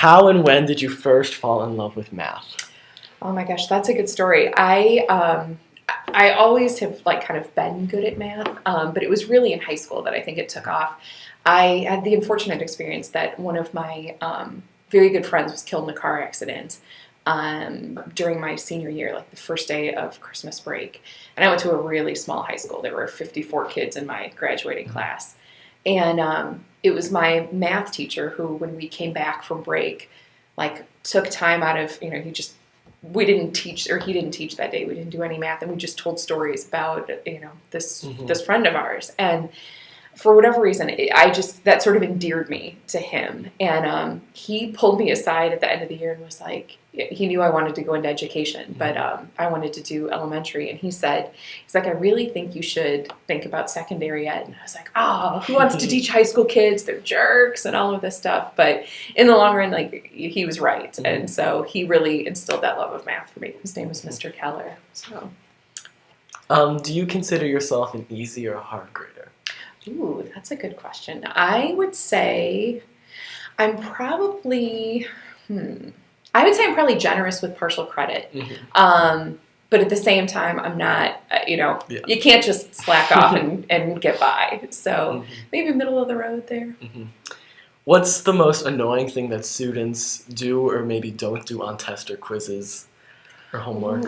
How and when did you first fall in love with math? Oh my gosh, that's a good story. I always have like kind of been good at math, but it was really in high school that I think it took off. I had the unfortunate experience that one of my very good friends was killed in a car accident during my senior year, like the first day of Christmas break. And I went to a really small high school. There were 54 kids in my graduating class. And it was my math teacher who, when we came back from break, like took time out of, we didn't teach, or he didn't teach that day. We didn't do any math, and we just told stories about, this friend of ours. And for whatever reason, that sort of endeared me to him. And he pulled me aside at the end of the year and was like, he knew I wanted to go into education, but I wanted to do elementary. And he's like, I really think you should think about secondary ed. And I was like, oh, who wants to teach high school kids? They're jerks and all of this stuff. But in the long run, like, he was right. And so he really instilled that love of math for me. His name was Mr. Keller. So, do you consider yourself an easy or a hard grader? Ooh, that's a good question. I would say I'm probably, generous with partial credit. But at the same time, I'm not, you can't just slack off and get by. So maybe middle of the road there. What's the most annoying thing that students do or maybe don't do on test or quizzes or homework?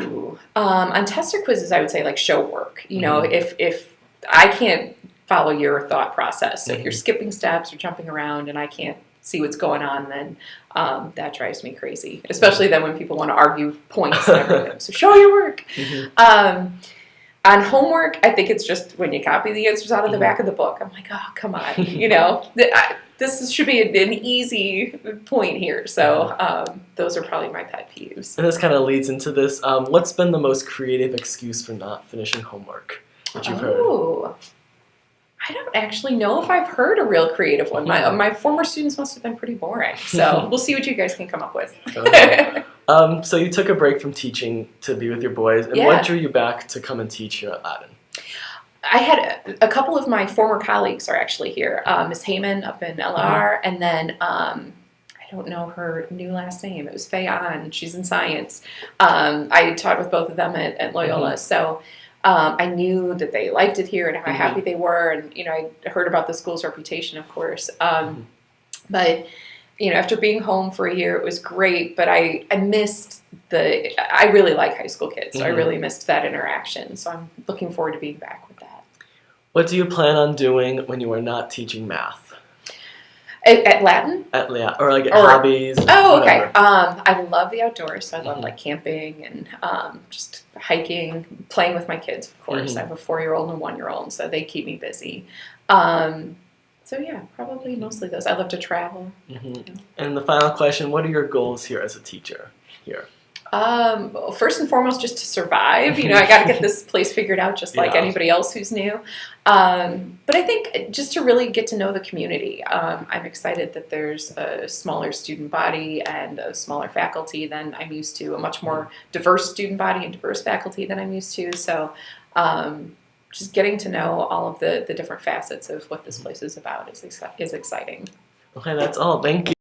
On test or quizzes, I would say like show work. If I can't follow your thought process. So if you're skipping steps or jumping around and I can't see what's going on, then that drives me crazy. Especially then when people want to argue points and everything. So show your work. On homework, I think it's just when you copy the answers out of the back of the book. I'm like, oh, come on. This should be an easy point here. So those are probably my pet peeves. And this kind of leads into this. What's been the most creative excuse for not finishing homework that you've heard? I don't actually know if I've heard a real creative one. My former students must have been pretty boring. So we'll see what you guys can come up with. So you took a break from teaching to be with your boys. And what drew you back to come and teach here at Ladin? I had a couple of my former colleagues are actually here. Ms. Heyman up in LR, and then I don't know her new last name. It was Faye Ahn. She's in science. I taught with both of them at Loyola. So I knew that they liked it here and how happy they were. And, I heard about the school's reputation, of course. But, after being home for a year, it was great. But I missed I really like high school kids. So I really missed that interaction. So I'm looking forward to being back with that. What do you plan on doing when you are not teaching math? At Ladin? Or like hobbies? Oh, okay. I love the outdoors. So I love like camping and just hiking, playing with my kids, of course. I have a 4-year-old and a 1-year-old, so they keep me busy. So yeah, probably mostly those. I love to travel. And the final question, what are your goals here as a teacher here? Well, first and foremost, just to survive. I got to get this place figured out just like anybody else who's new. But I think just to really get to know the community. I'm excited that there's a smaller student body and a smaller faculty than I'm used to, a much more diverse student body and diverse faculty than I'm used to. So just getting to know all of the different facets of what this place is about is exciting. Okay, that's all. Thank you.